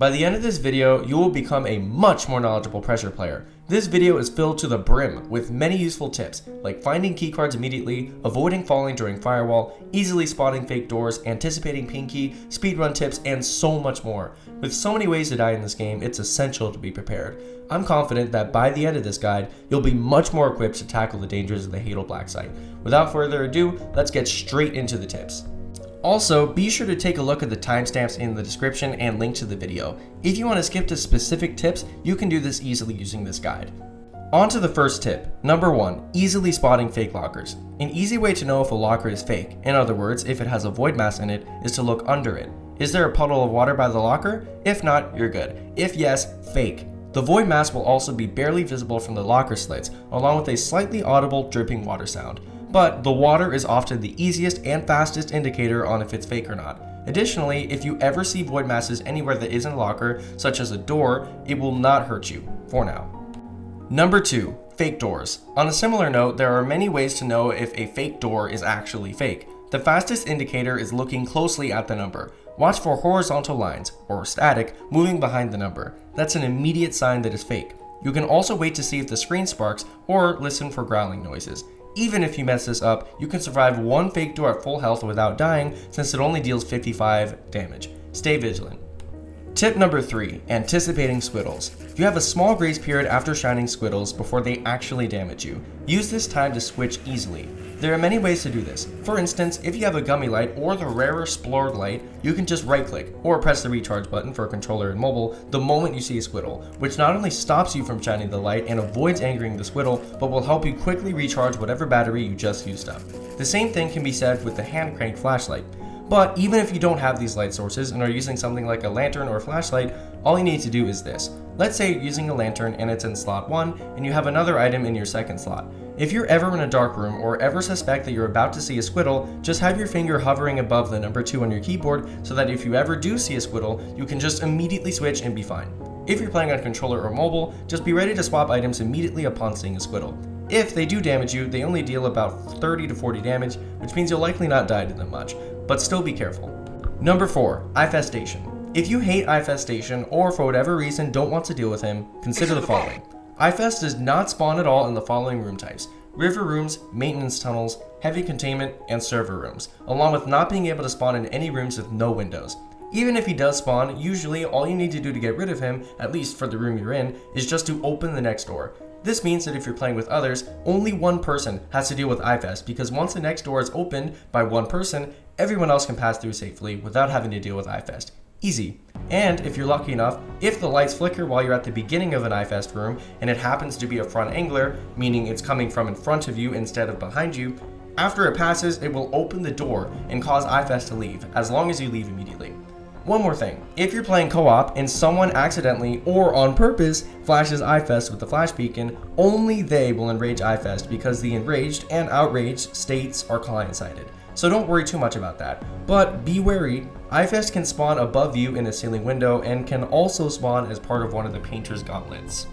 By the end of this video, you will become a much more knowledgeable pressure player. This video is filled to the brim with many useful tips, like finding keycards immediately, avoiding falling during firewall, easily spotting fake doors, anticipating pinky, speedrun tips, and so much more. With so many ways to die in this game, it's essential to be prepared. I'm confident that by the end of this guide, you'll be much more equipped to tackle the dangers of the Hadal Black site. Without further ado, let's get straight into the tips. Also, be sure to take a look at the timestamps in the description and link to the video. If you want to skip to specific tips, you can do this easily using this guide. On to the first tip. Number 1, easily spotting fake lockers. An easy way to know if a locker is fake, in other words, if it has a void mass in it, is to look under it. Is there a puddle of water by the locker? If not, you're good. If yes, fake. The void mass will also be barely visible from the locker slits, along with a slightly audible dripping water sound. But the water is often the easiest and fastest indicator on if it's fake or not. Additionally, if you ever see void masses anywhere that isn't a locker, such as a door, it will not hurt you, for now. Number 2, fake doors. On a similar note, there are many ways to know if a fake door is actually fake. The fastest indicator is looking closely at the number. Watch for horizontal lines, or static, moving behind the number. That's an immediate sign that it's fake. You can also wait to see if the screen sparks, or listen for growling noises. Even if you mess this up, you can survive one fake door at full health without dying, since it only deals 55 damage. Stay vigilant. Tip number 3, anticipating Squiddles. You have a small grace period after shining Squiddles before they actually damage you. Use this time to switch easily. There are many ways to do this. For instance, if you have a gummy light or the rarer Splorglight, you can just right click or press the recharge button for a controller and mobile the moment you see a Squiddle, which not only stops you from shining the light and avoids angering the Squiddle, but will help you quickly recharge whatever battery you just used up. The same thing can be said with the hand crank flashlight. But even if you don't have these light sources and are using something like a lantern or flashlight, all you need to do is this. Let's say you're using a lantern and it's in slot 1 and you have another item in your second slot. If you're ever in a dark room or ever suspect that you're about to see a Squiddle, just have your finger hovering above the number 2 on your keyboard so that if you ever do see a Squiddle, you can just immediately switch and be fine. If you're playing on controller or mobile, just be ready to swap items immediately upon seeing a Squiddle. If they do damage you, they only deal about 30 to 40 damage, which means you'll likely not die to them much, but still be careful. Number 4, Eyefestation. If you hate Eyefestation or for whatever reason don't want to deal with him, consider the following. Eyefest does not spawn at all in the following room types: river rooms, maintenance tunnels, heavy containment, and server rooms, along with not being able to spawn in any rooms with no windows. Even if he does spawn, usually all you need to do to get rid of him, at least for the room you're in, is just to open the next door. This means that if you're playing with others, only one person has to deal with Eyefest, because once the next door is opened by one person, everyone else can pass through safely without having to deal with Eyefest. Easy. And if you're lucky enough, if the lights flicker while you're at the beginning of an Eyefest room and it happens to be a front angler, meaning it's coming from in front of you instead of behind you, after it passes, it will open the door and cause Eyefest to leave, as long as you leave immediately. One more thing, if you're playing co-op and someone accidentally or on purpose flashes Eyefest with the flash beacon, only they will enrage Eyefest because the enraged and outraged states are client-sided. So don't worry too much about that. But be wary, Eyefest can spawn above you in a ceiling window and can also spawn as part of one of the painter's gauntlets.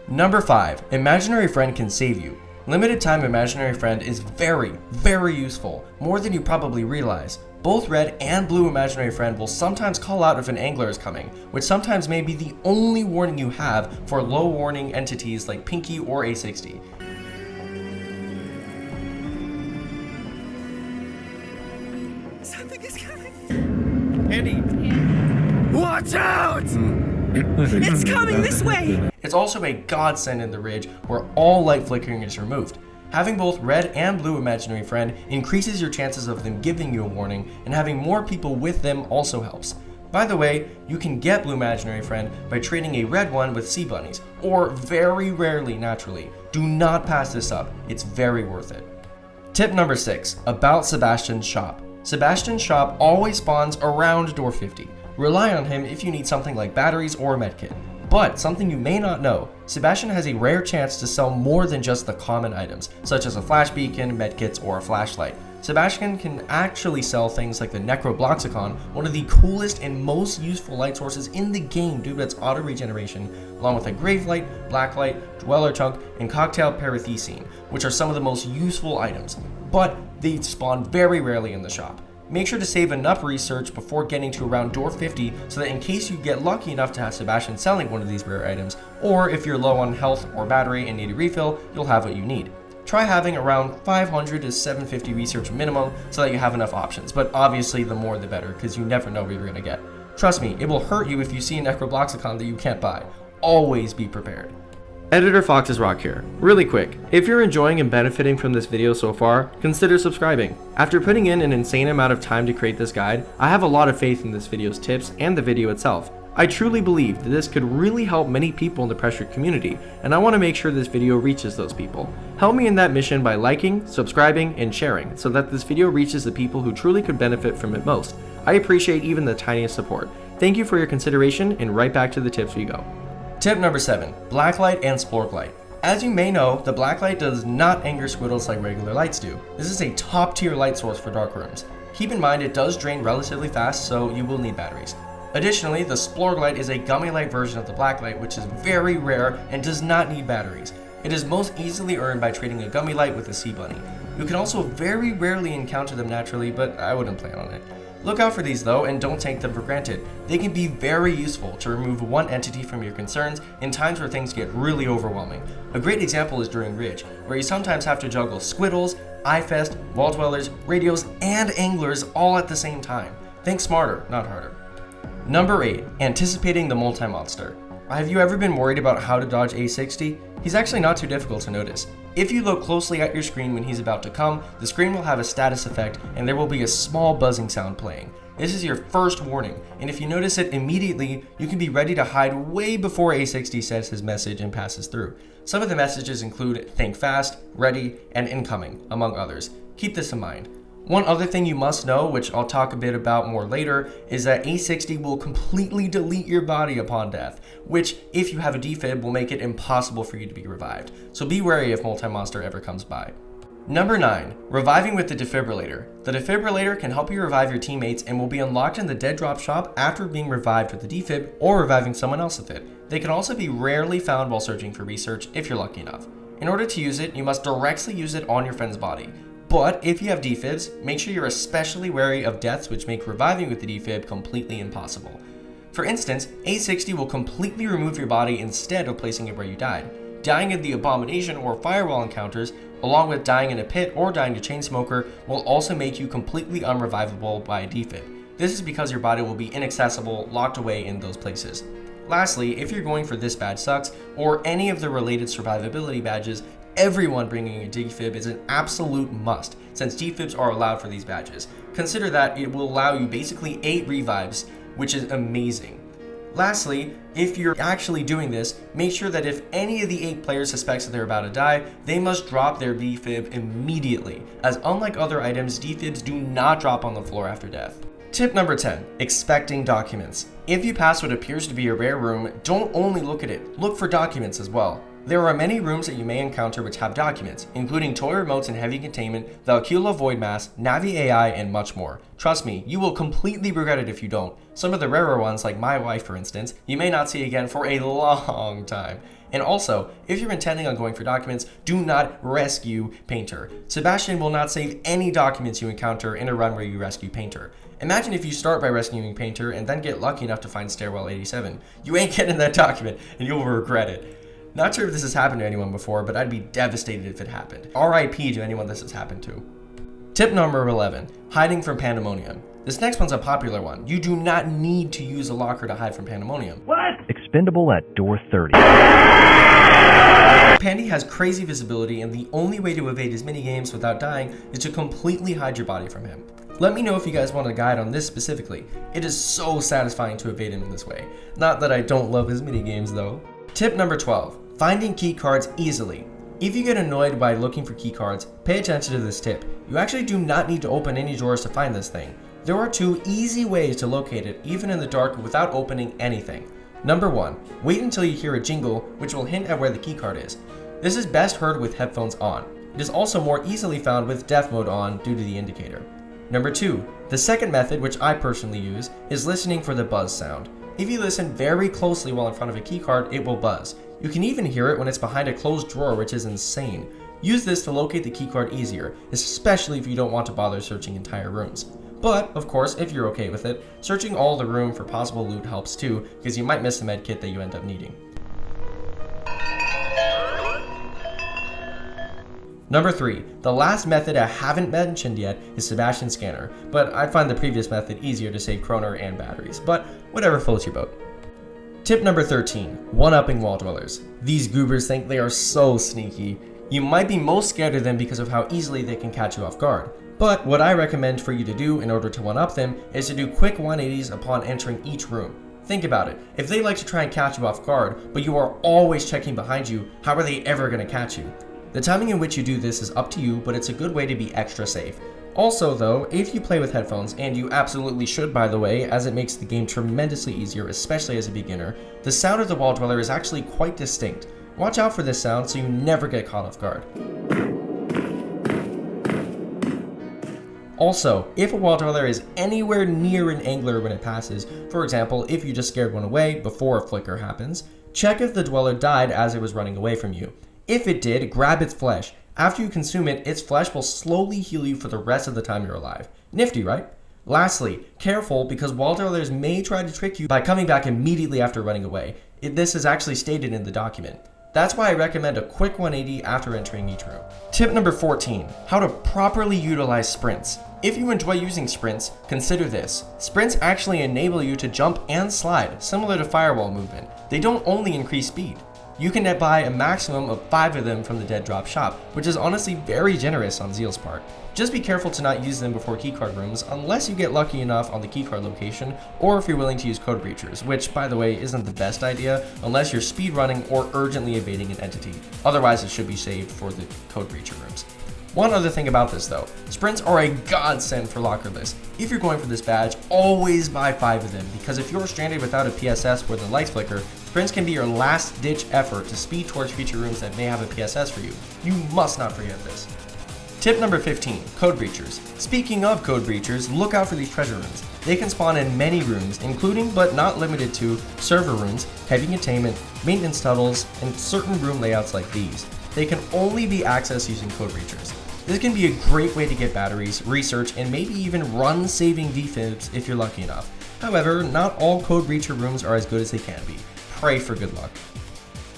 Number 5, Imaginary Friend can save you. Limited time Imaginary Friend is very, very useful, more than you probably realize. Both red and blue Imaginary Friend will sometimes call out if an angler is coming, which sometimes may be the only warning you have for low warning entities like Pinky or A60. Something is coming. Andy! Watch out! It's coming this way! It's also a godsend in the ridge where all light flickering is removed. Having both red and blue Imaginary Friend increases your chances of them giving you a warning, and having more people with them also helps. By the way, you can get blue Imaginary Friend by trading a red one with sea bunnies, or very rarely naturally. Do not pass this up, it's very worth it. Tip number 6, about Sebastian's shop. Sebastian's shop always spawns around door 50. Rely on him if you need something like batteries or a medkit. But something you may not know, Sebastian has a rare chance to sell more than just the common items, such as a flash beacon, medkits, or a flashlight. Sebastian can actually sell things like the Necrobloxicon, one of the coolest and most useful light sources in the game due to its auto regeneration, along with a Gravelight, Blacklight, Dweller Chunk, and Cocktail Parathecine, which are some of the most useful items, but they spawn very rarely in the shop. Make sure to save enough research before getting to around door 50 so that in case you get lucky enough to have Sebastian selling one of these rare items, or if you're low on health or battery and need a refill, you'll have what you need. Try having around 500 to 750 research minimum so that you have enough options, but obviously the more the better because you never know what you're going to get. Trust me, it will hurt you if you see a Necrobloxicon that you can't buy. Always be prepared. Editor Foxesrock here. Really quick, if you're enjoying and benefiting from this video so far, consider subscribing. After putting in an insane amount of time to create this guide, I have a lot of faith in this video's tips and the video itself. I truly believe that this could really help many people in the Pressure community, and I want to make sure this video reaches those people. Help me in that mission by liking, subscribing, and sharing so that this video reaches the people who truly could benefit from it most. I appreciate even the tiniest support. Thank you for your consideration, and right back to the tips we go. Tip number 7, Blacklight and Splorglight. As you may know, the Blacklight does not anger Squiddles like regular lights do. This is a top tier light source for dark rooms. Keep in mind it does drain relatively fast, so you will need batteries. Additionally, the Splorglight is a gummy light version of the Blacklight, which is very rare and does not need batteries. It is most easily earned by trading a gummy light with a sea bunny. You can also very rarely encounter them naturally, but I wouldn't plan on it. Look out for these though, and don't take them for granted. They can be very useful to remove one entity from your concerns in times where things get really overwhelming. A great example is during Ridge, where you sometimes have to juggle Squiddles, Eyefest, Wall Dwellers, Radios, and Anglers all at the same time. Think smarter, not harder. Number 8, anticipating the multi-monster. Have you ever been worried about how to dodge A60? He's actually not too difficult to notice. If you look closely at your screen when he's about to come, the screen will have a status effect and there will be a small buzzing sound playing. This is your first warning, and if you notice it immediately, you can be ready to hide way before A60 says his message and passes through. Some of the messages include think fast, ready, and incoming, among others. Keep this in mind. One other thing you must know, which I'll talk a bit about more later, is that A60 will completely delete your body upon death, which, if you have a defib, will make it impossible for you to be revived. So be wary if multi-monster ever comes by. Number 9, reviving with the Defibrillator. The Defibrillator can help you revive your teammates and will be unlocked in the dead drop shop after being revived with the defib or reviving someone else with it. They can also be rarely found while searching for research if you're lucky enough. In order to use it, you must directly use it on your friend's body. But if you have defibs, make sure you're especially wary of deaths which make reviving with the defib completely impossible. For instance, A60 will completely remove your body instead of placing it where you died. Dying in the Abomination or Firewall encounters, along with dying in a pit or dying to Chainsmoker, will also make you completely unrevivable by a defib. This is because your body will be inaccessible, locked away in those places. Lastly, if you're going for This Badge Sucks, or any of the related survivability badges, everyone bringing a defib is an absolute must, since defibs are allowed for these badges. Consider that it will allow you basically 8 revives, which is amazing. Lastly, if you're actually doing this, make sure that if any of the 8 players suspects that they're about to die, they must drop their defib immediately, as unlike other items, defibs do not drop on the floor after death. Tip number 10, expecting documents. If you pass what appears to be a rare room, don't only look at it, look for documents as well. There are many rooms that you may encounter which have documents, including toy remotes and heavy containment, the Aquila Void Mass, Navi AI, and much more. Trust me, you will completely regret it if you don't. Some of the rarer ones, like my wife for instance, you may not see again for a long time. And also, if you're intending on going for documents, do not rescue Painter. Sebastian will not save any documents you encounter in a run where you rescue Painter. Imagine if you start by rescuing Painter and then get lucky enough to find Stairwell 87. You ain't getting that document and you'll regret it. Not sure if this has happened to anyone before, but I'd be devastated if it happened. RIP to anyone this has happened to. Tip number 11, hiding from Pandemonium. This next one's a popular one. You do not need to use a locker to hide from Pandemonium. What? Expendable at door 30. Pandy has crazy visibility, and the only way to evade his minigames without dying is to completely hide your body from him. Let me know if you guys want a guide on this specifically. It is so satisfying to evade him in this way. Not that I don't love his minigames though. Tip number 12, finding keycards easily. If you get annoyed by looking for keycards, pay attention to this tip. You actually do not need to open any drawers to find this thing. There are 2 easy ways to locate it, even in the dark, without opening anything. Number 1, wait until you hear a jingle, which will hint at where the keycard is. This is best heard with headphones on. It is also more easily found with death mode on due to the indicator. Number 2, the second method, which I personally use, is listening for the buzz sound. If you listen very closely while in front of a keycard, it will buzz. You can even hear it when it's behind a closed drawer, which is insane. Use this to locate the keycard easier, especially if you don't want to bother searching entire rooms. But, of course, if you're okay with it, searching all the room for possible loot helps too, because you might miss the medkit that you end up needing. Number 3, the last method I haven't mentioned yet is Sebastian Scanner, but I find the previous method easier to save chroner and batteries, but whatever floats your boat. Tip number 13, one-upping wall dwellers. These goobers think they are so sneaky. You might be most scared of them because of how easily they can catch you off guard. But what I recommend for you to do in order to one-up them is to do quick 180s upon entering each room. Think about it, if they like to try and catch you off guard, but you are always checking behind you, how are they ever going to catch you? The timing in which you do this is up to you, but it's a good way to be extra safe. Also though, if you play with headphones, and you absolutely should by the way, as it makes the game tremendously easier, especially as a beginner, the sound of the wall dweller is actually quite distinct. Watch out for this sound so you never get caught off guard. Also, if a wall dweller is anywhere near an angler when it passes, for example, if you just scared one away before a flicker happens, check if the dweller died as it was running away from you. If it did, grab its flesh. After you consume it, its flesh will slowly heal you for the rest of the time you're alive. Nifty, right? Lastly, careful because wall dwellers may try to trick you by coming back immediately after running away. This is actually stated in the document. That's why I recommend a quick 180 after entering each room. Tip number 14, how to properly utilize sprints. If you enjoy using sprints, consider this. Sprints actually enable you to jump and slide, similar to firewall movement. They don't only increase speed. You can buy a maximum of 5 of them from the Dead Drop shop, which is honestly very generous on Zeal's part. Just be careful to not use them before keycard rooms unless you get lucky enough on the keycard location, or if you're willing to use code breachers, which by the way isn't the best idea unless you're speedrunning or urgently evading an entity. Otherwise it should be saved for the code breacher rooms. One other thing about this though, sprints are a godsend for lockerless. If you're going for this badge, always buy 5 of them, because if you're stranded without a PSS where the lights flicker, sprints can be your last ditch effort to speed towards future rooms that may have a PSS for you. You must not forget this. Tip number 15, code breachers. Speaking of code breachers, look out for these treasure rooms. They can spawn in many rooms, including but not limited to server rooms, heavy containment, maintenance tunnels, and certain room layouts like these. They can only be accessed using code breachers. This can be a great way to get batteries, research, and maybe even run saving defibs if you're lucky enough. However, not all code breacher rooms are as good as they can be. Pray for good luck.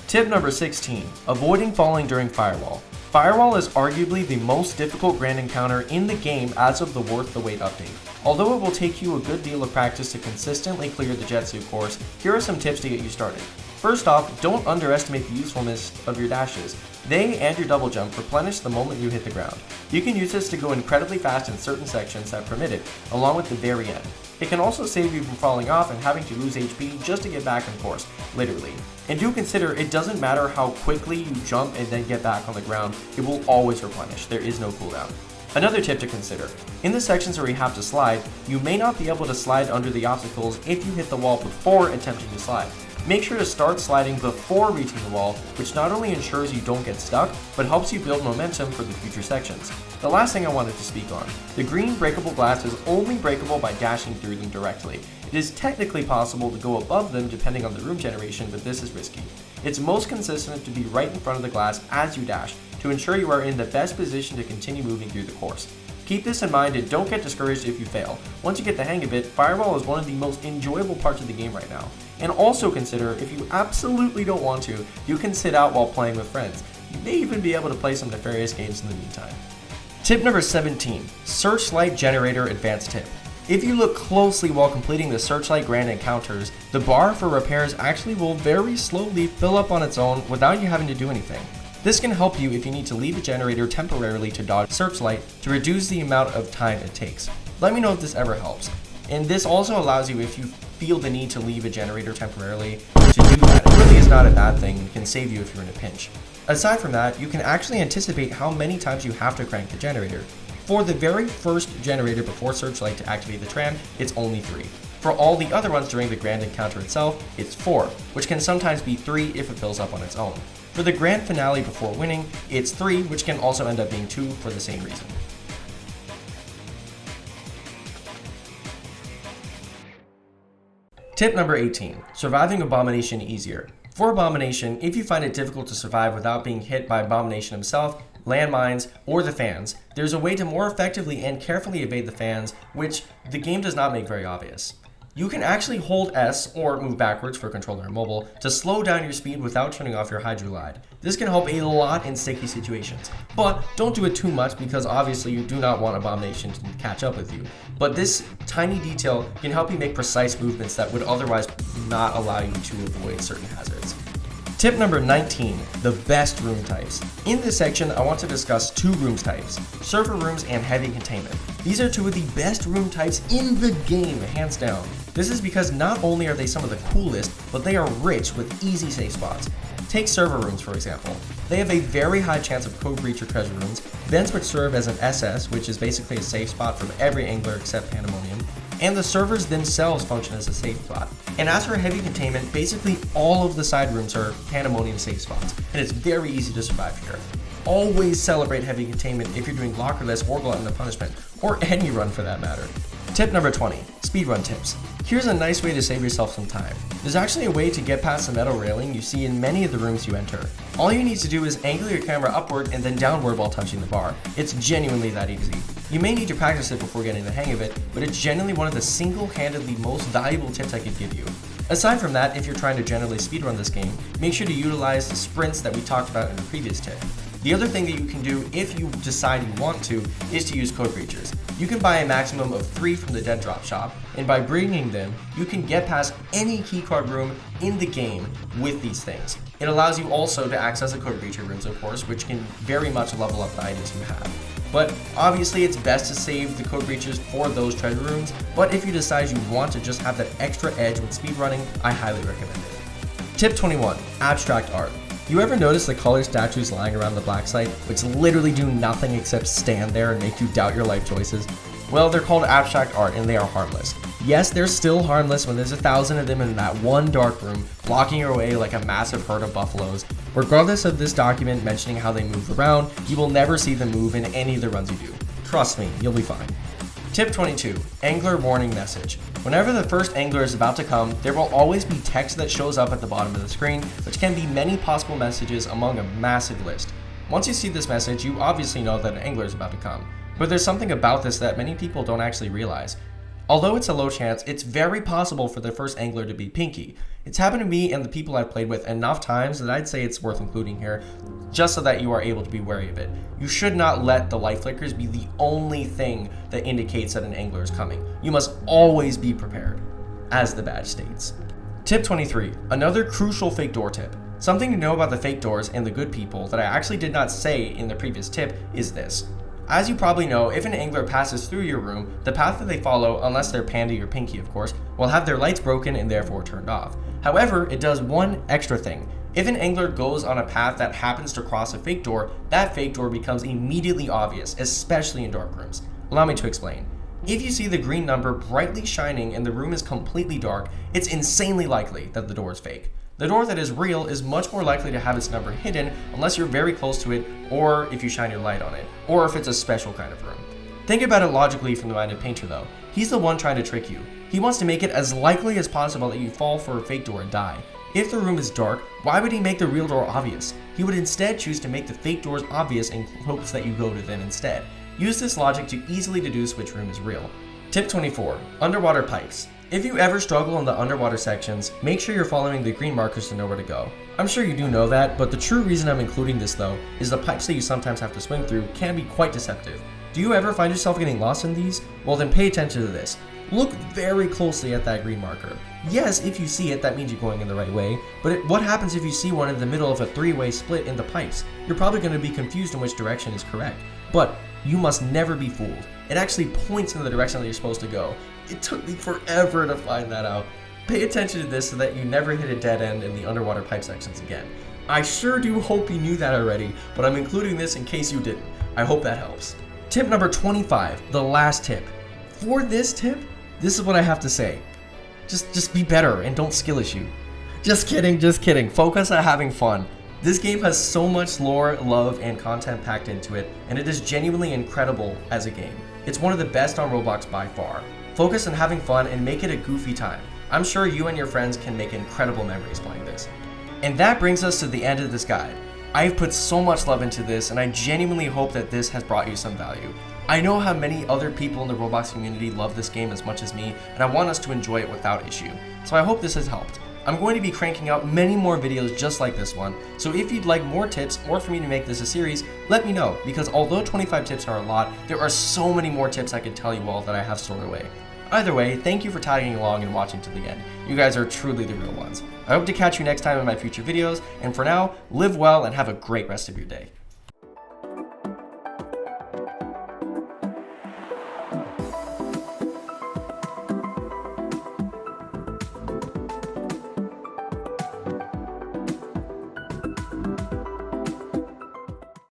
Tip number 16, avoiding falling during firewall. Firewall is arguably the most difficult grand encounter in the game as of the Worth the Wait update. Although it will take you a good deal of practice to consistently clear the jet suit course, here are some tips to get you started. First off, don't underestimate the usefulness of your dashes. They and your double jump replenish the moment you hit the ground. You can use this to go incredibly fast in certain sections that permit it, along with the very end. It can also save you from falling off and having to lose HP just to get back on course, literally. And do consider it doesn't matter how quickly you jump and then get back on the ground, it will always replenish, there is no cooldown. Another tip to consider, in the sections where you have to slide, you may not be able to slide under the obstacles if you hit the wall before attempting to slide. Make sure to start sliding before reaching the wall, which not only ensures you don't get stuck, but helps you build momentum for the future sections. The last thing I wanted to speak on, the green breakable glass is only breakable by dashing through them directly. It is technically possible to go above them depending on the room generation, but this is risky. It's most consistent to be right in front of the glass as you dash, to ensure you are in the best position to continue moving through the course. Keep this in mind and don't get discouraged if you fail. Once you get the hang of it, Firewall is one of the most enjoyable parts of the game right now. And also consider, if you absolutely don't want to, you can sit out while playing with friends. You may even be able to play some nefarious games in the meantime. Tip number 17, Searchlight Generator Advanced Tip. If you look closely while completing the Searchlight Grand Encounters, the bar for repairs actually will very slowly fill up on its own without you having to do anything. This can help you if you need to leave a generator temporarily to dodge Searchlight to reduce the amount of time it takes. Let me know if this ever helps. And this also allows you, if you feel the need to leave a generator temporarily, to do that. It really is not a bad thing and can save you if you're in a pinch. Aside from that, you can actually anticipate how many times you have to crank the generator. For the very first generator before Searchlight to activate the tram, it's only 3. For all the other ones during the grand encounter itself, it's 4, which can sometimes be 3 if it fills up on its own. For the grand finale before winning, it's 3, which can also end up being 2 for the same reason. Tip number 18, surviving Abomination easier. For Abomination, if you find it difficult to survive without being hit by Abomination himself, landmines, or the fans, there's a way to more effectively and carefully evade the fans, which the game does not make very obvious. You can actually hold S or move backwards for controller and mobile to slow down your speed without turning off your hydroglide. This can help a lot in sticky situations, but don't do it too much because obviously you do not want Abomination to catch up with you. But this tiny detail can help you make precise movements that would otherwise not allow you to avoid certain hazards. Tip number 19, the best room types. In this section, I want to discuss two rooms types, server rooms and heavy containment. These are two of the best room types in the game, hands down. This is because not only are they some of the coolest, but they are rich with easy safe spots. Take server rooms for example. They have a very high chance of code breach or treasure rooms, vents which serve as an SS, which is basically a safe spot from every angler except Pandemonium, and the servers themselves function as a safe spot. And as for heavy containment, basically all of the side rooms are Pandemonium safe spots, and it's very easy to survive here. Always celebrate heavy containment if you're doing lockerless or glutton of punishment, or any run for that matter. Tip number 20, speedrun tips. Here's a nice way to save yourself some time. There's actually a way to get past the metal railing you see in many of the rooms you enter. All you need to do is angle your camera upward and then downward while touching the bar. It's genuinely that easy. You may need to practice it before getting the hang of it, but it's genuinely one of the single-handedly most valuable tips I could give you. Aside from that, if you're trying to generally speedrun this game, make sure to utilize the sprints that we talked about in the previous tip. The other thing that you can do if you decide you want to is to use code breachers. You can buy a maximum of 3 from the dead drop shop, and by bringing them, you can get past any keycard room in the game with these things. It allows you also to access the code breacher rooms, of course, which can very much level up the items you have. But obviously it's best to save the code breachers for those treasure rooms, but if you decide you want to just have that extra edge with speedrunning, I highly recommend it. Tip 21, abstract art. You ever notice the colored statues lying around the black site, which literally do nothing except stand there and make you doubt your life choices? Well, they're called abstract art and they are harmless. Yes, they're still harmless when there's 1,000 of them in that one dark room, blocking your way like a massive herd of buffaloes. Regardless of this document mentioning how they move around, you will never see them move in any of the runs you do. Trust me, you'll be fine. Tip 22, angler warning message. Whenever the first angler is about to come, there will always be text that shows up at the bottom of the screen, which can be many possible messages among a massive list. Once you see this message, you obviously know that an angler is about to come. But there's something about this that many people don't actually realize. Although it's a low chance, it's very possible for the first angler to be Pinky. It's happened to me and the people I've played with enough times that I'd say it's worth including here, just so that you are able to be wary of it. You should not let the light flickers be the only thing that indicates that an angler is coming. You must always be prepared, as the badge states. Tip 23, another crucial fake door tip. Something to know about the fake doors and the good people that I actually did not say in the previous tip is this. As you probably know, if an angler passes through your room, the path that they follow, unless they're Pandy or Pinky of course, will have their lights broken and therefore turned off. However, it does one extra thing. If an angler goes on a path that happens to cross a fake door, that fake door becomes immediately obvious, especially in dark rooms. Allow me to explain. If you see the green number brightly shining and the room is completely dark, it's insanely likely that the door is fake. The door that is real is much more likely to have its number hidden unless you're very close to it, or if you shine your light on it, or if it's a special kind of room. Think about it logically from the mind of Painter though. He's the one trying to trick you. He wants to make it as likely as possible that you fall for a fake door and die. If the room is dark, why would he make the real door obvious? He would instead choose to make the fake doors obvious in hopes that you go to them instead. Use this logic to easily deduce which room is real. Tip 24, underwater pipes. If you ever struggle in the underwater sections, make sure you're following the green markers to know where to go. I'm sure you do know that, but the true reason I'm including this though, is the pipes that you sometimes have to swim through can be quite deceptive. Do you ever find yourself getting lost in these? Well then pay attention to this. Look very closely at that green marker. Yes, if you see it, that means you're going in the right way, but what happens if you see one in the middle of a 3-way split in the pipes? You're probably going to be confused in which direction is correct. But you must never be fooled. It actually points in the direction that you're supposed to go. It took me forever to find that out. Pay attention to this so that you never hit a dead end in the underwater pipe sections again. I sure do hope you knew that already, but I'm including this in case you didn't. I hope that helps. Tip number 25, the last tip. For this tip, this is what I have to say. Just be better and don't skill issue. Just kidding. Focus on having fun. This game has so much lore, love, and content packed into it, and it is genuinely incredible as a game. It's one of the best on Roblox by far. Focus on having fun and make it a goofy time. I'm sure you and your friends can make incredible memories playing this. And that brings us to the end of this guide. I've put so much love into this, and I genuinely hope that this has brought you some value. I know how many other people in the Roblox community love this game as much as me, and I want us to enjoy it without issue. So I hope this has helped. I'm going to be cranking out many more videos just like this one, so if you'd like more tips or for me to make this a series, let me know, because although 25 tips are a lot, there are so many more tips I could tell you all that I have stored away. Either way, thank you for tagging along and watching to the end. You guys are truly the real ones. I hope to catch you next time in my future videos, and for now, live well and have a great rest of your day.